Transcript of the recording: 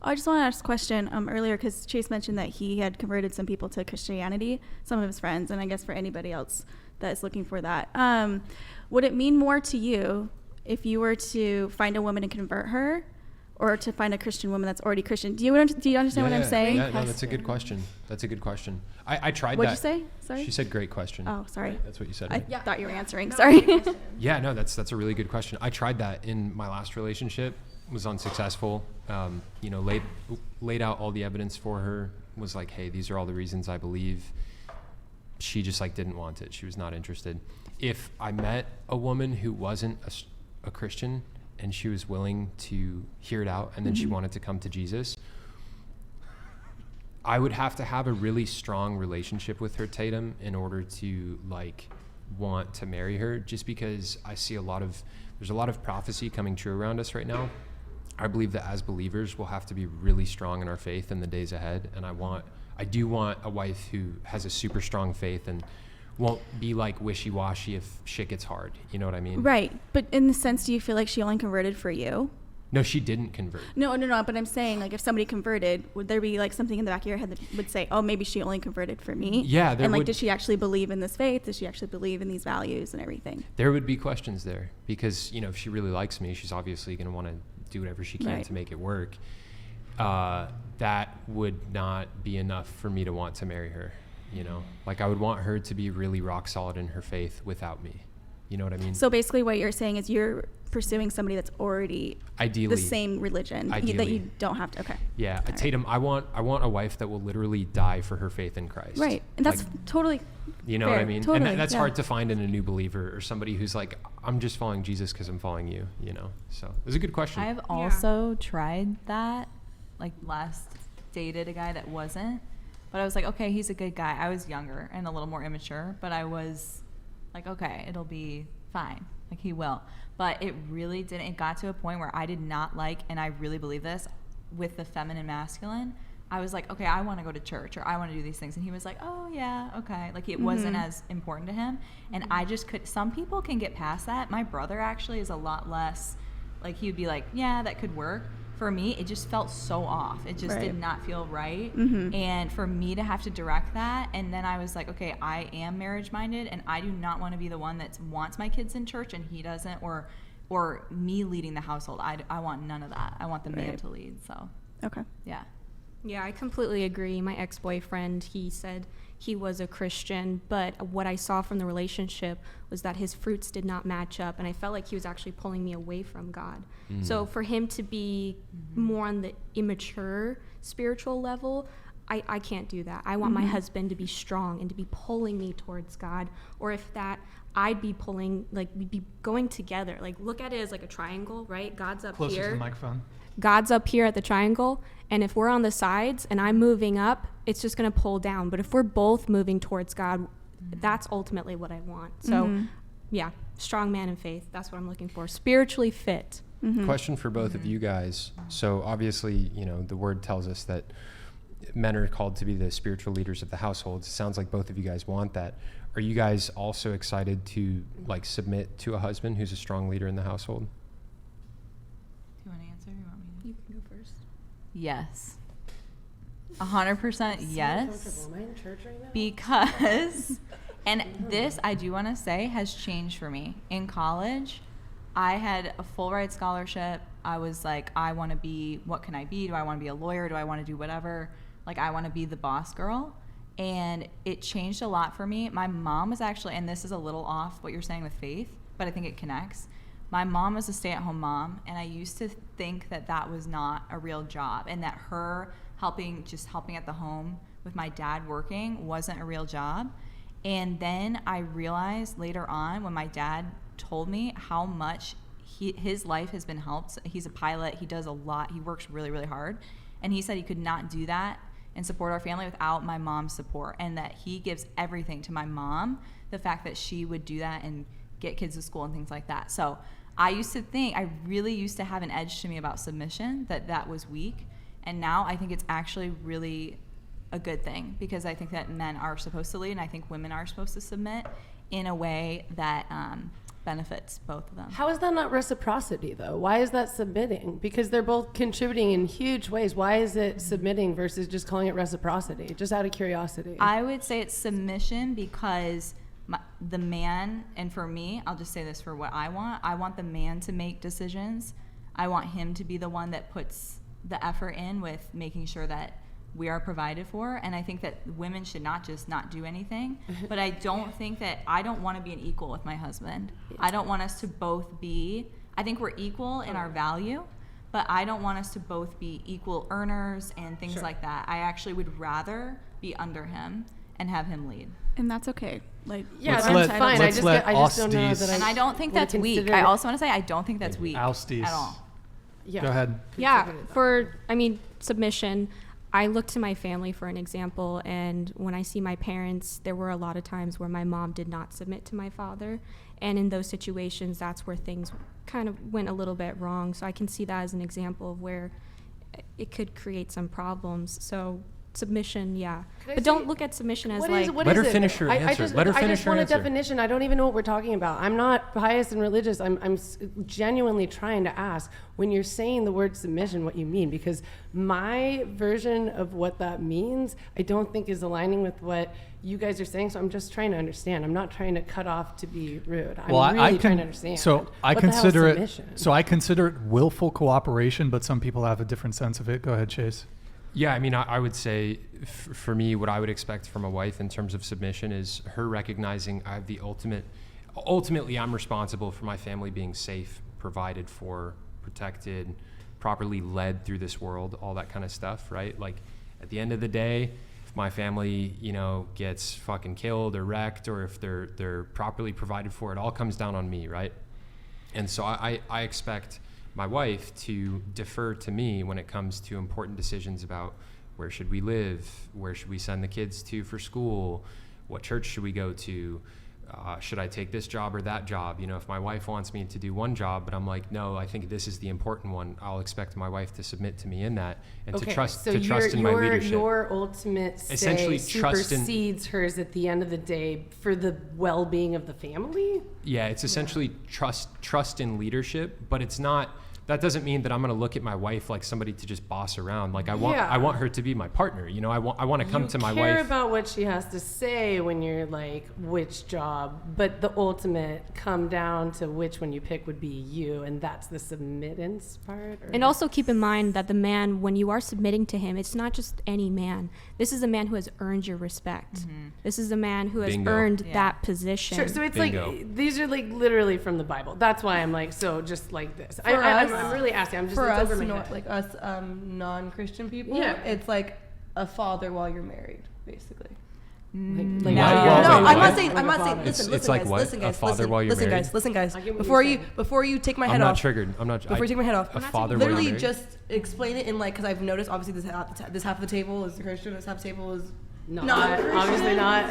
I just want to ask a question earlier, because Chase mentioned that he had converted some people to Christianity, some of his friends, and I guess for anybody else that is looking for that. Would it mean more to you if you were to find a woman and convert her, or to find a Christian woman that's already Christian? Do you understand what I'm saying? Yeah, no, that's a good question. I tried What'd that. you say? Sorry? She said great question. Oh, sorry. Right? That's what you said. Right? I thought you were answering. No, Sorry. Yeah, no, that's a really good question. I tried that in my last relationship, was unsuccessful. Laid out all the evidence for her, was like, hey, these are all the reasons I believe. She just like didn't want it. She was not interested. If I met a woman who wasn't a Christian and she was willing to hear it out, and then she wanted to come to Jesus, I would have to have a really strong relationship with her, Tatum, in order to like want to marry her, just because I see there's a lot of prophecy coming true around us right now. I believe that as believers, we'll have to be really strong in our faith in the days ahead. And I do want a wife who has a super strong faith and won't be like wishy-washy if shit gets hard. You know what I mean? Right. But in the sense, do you feel like she only converted for you? No, she didn't convert. No. But I'm saying, like, if somebody converted, would there be like something in the back of your head that would say, oh, maybe she only converted for me? Yeah. Does she actually believe in this faith? Does she actually believe in these values and everything? There would be questions there, because, if she really likes me, she's obviously going to want to do whatever she can to make it work. That would not be enough for me to want to marry her. Like, I would want her to be really rock solid in her faith without me. You know what I mean? So basically what you're saying is you're pursuing somebody that's already ideally the same religion, that you don't have to. Okay. Yeah. Tatum, I want a wife that will literally die for her faith in Christ. Right. And that's totally you know fair. what I mean? Totally, and that's hard to find in a new believer, or somebody who's like, I'm just following Jesus because I'm following you, So it was a good question. I've also tried that, like last dated a guy that wasn't, but I was like, okay, he's a good guy. I was younger and a little more immature, but I was like, okay, it'll be fine. Like, he will. But it really didn't. It got to a point where I did not like, and I really believe this, with the feminine masculine, I was like, okay, I want to go to church, or I want to do these things. And he was like, oh, yeah, okay. Like, it wasn't as important to him. And I just some people can get past that. My brother actually is a lot less, like, he would be like, yeah, that could work. For me, it just felt so off. It just did not feel right. And for me to have to direct that, and then I was like, okay, I am marriage minded, and I do not want to be the one that wants my kids in church and he doesn't, or me leading the household. I want none of that. I want the man to lead. So okay. Yeah, I completely agree. My ex-boyfriend, he said he was a Christian, but what I saw from the relationship was that his fruits did not match up, and I felt like he was actually pulling me away from God. So for him to be more on the immature spiritual level, I can't do that. I want my husband to be strong and to be pulling me towards God, or if that, I'd be pulling, like, we'd be going together. Like, look at it as like a triangle, right? God's up Closer here. to the microphone. God's up here at the triangle, and if we're on the sides and I'm moving up, it's just going to pull down. But if we're both moving towards God, that's ultimately what I want. So, yeah, strong man in faith. That's what I'm looking for. Spiritually fit. Question for both of you guys. So obviously, the word tells us that men are called to be the spiritual leaders of the household. It sounds like both of you guys want that. Are you guys also excited to like submit to a husband who's a strong leader in the household? Do you want to answer? You want me to? You can go first. Yes. 100% yes. Am I in church right now? Because, and this I do want to say has changed for me. In college, I had a full ride scholarship. I was like, I want to be, what can I be? Do I want to be a lawyer? Do I want to do whatever? Like, I want to be the boss girl. And it changed a lot for me. My mom was actually, and this is a little off what you're saying with faith, but I think it connects. My mom was a stay-at-home mom, and I used to think that that was not a real job, and that her helping at the home with my dad working wasn't a real job. And then I realized later on, when my dad told me how much his life has been helped. He's a pilot. He does a lot. He works really, really hard. And he said he could not do that and support our family without my mom's support, and that he gives everything to my mom, the fact that she would do that and get kids to school and things like that. So I really used to have an edge to me about submission, that was weak. And now I think it's actually really a good thing, because I think that men are supposed to lead, and I think women are supposed to submit in a way that benefits both of them. How is that not reciprocity, though? Why is that submitting? Because they're both contributing in huge ways. Why is it submitting versus just calling it reciprocity? Just out of curiosity. I would say it's submission because the man, and for me, I'll just say this for what I want the man to make decisions. I want him to be the one that puts the effort in with making sure that we are provided for. And I think that women should not just not do anything. But I don't think that, I don't want to be an equal with my husband. I don't want us to both be, I think we're equal in our value, but I don't want us to both be equal earners and things like that. I actually would rather be under him and have him lead. And that's okay. Like, yeah, let's that's fine. I just don't know that and I don't think that's weak. I also want to say I don't think that's weak at all. Yeah. Go ahead. Yeah, submission. I look to my family for an example, and when I see my parents, there were a lot of times where my mom did not submit to my father, and in those situations, that's where things kind of went a little bit wrong. So I can see that as an example of where it could create some problems. So submission, yeah. But don't look at submission as what let her is it? finish her answer. I just want a definition. I don't even know what we're talking about. I'm not pious and religious. I'm genuinely trying to ask, when you're saying the word submission, what you mean, because my version of what that means, I don't think is aligning with what you guys are saying. So I'm just trying to understand. I'm not trying to cut off to be rude. I'm really trying to understand. So I what the hell is consider it. submission? So I consider it willful cooperation, but some people have a different sense of it. Go ahead, Chase. Yeah, I mean, I would say for me, what I would expect from a wife in terms of submission is her recognizing I have the ultimately I'm responsible for my family being safe, provided for, protected, properly led through this world, all that kind of stuff, right? Like at the end of the day, if my family, gets fucking killed or wrecked, or if they're properly provided for, it all comes down on me, right? And so I expect my wife to defer to me when it comes to important decisions about where should we live, where should we send the kids to for school, what church should we go to, should I take this job or that job? If my wife wants me to do one job, but I'm like, no, I think this is the important one, I'll expect my wife to submit to me in that and to trust in my leadership. Your ultimate say essentially supersedes hers at the end of the day for the well-being of the family? Yeah, it's essentially trust in leadership, but it's not. That doesn't mean that I'm going to look at my wife like somebody to just boss around. Like I want her to be my partner. I want to come to my wife. You care about what she has to say when you're like, which job, but the ultimate come down to which one you pick would be you, and that's the submittance part. And also keep in mind that the man, when you are submitting to him, it's not just any man. This is a man who has earned your respect. Mm-hmm. This is a man who has earned that position. Sure. So it's like these are like literally from the Bible. That's why I'm like just like this. I'm really asking. I'm just for us, over my head. like us non-Christian people. Yeah. It's like a father while you're married, basically. I'm not saying. Listen, it's like guys. What? Listen, guys. A father while you're married? Listen, guys. Before you take my head off. I'm not triggered. I'm not. Before you take my head off. A father while you're literally married? just explain it in because I've noticed obviously this half of the table is Christian, this half of the table is not obviously not.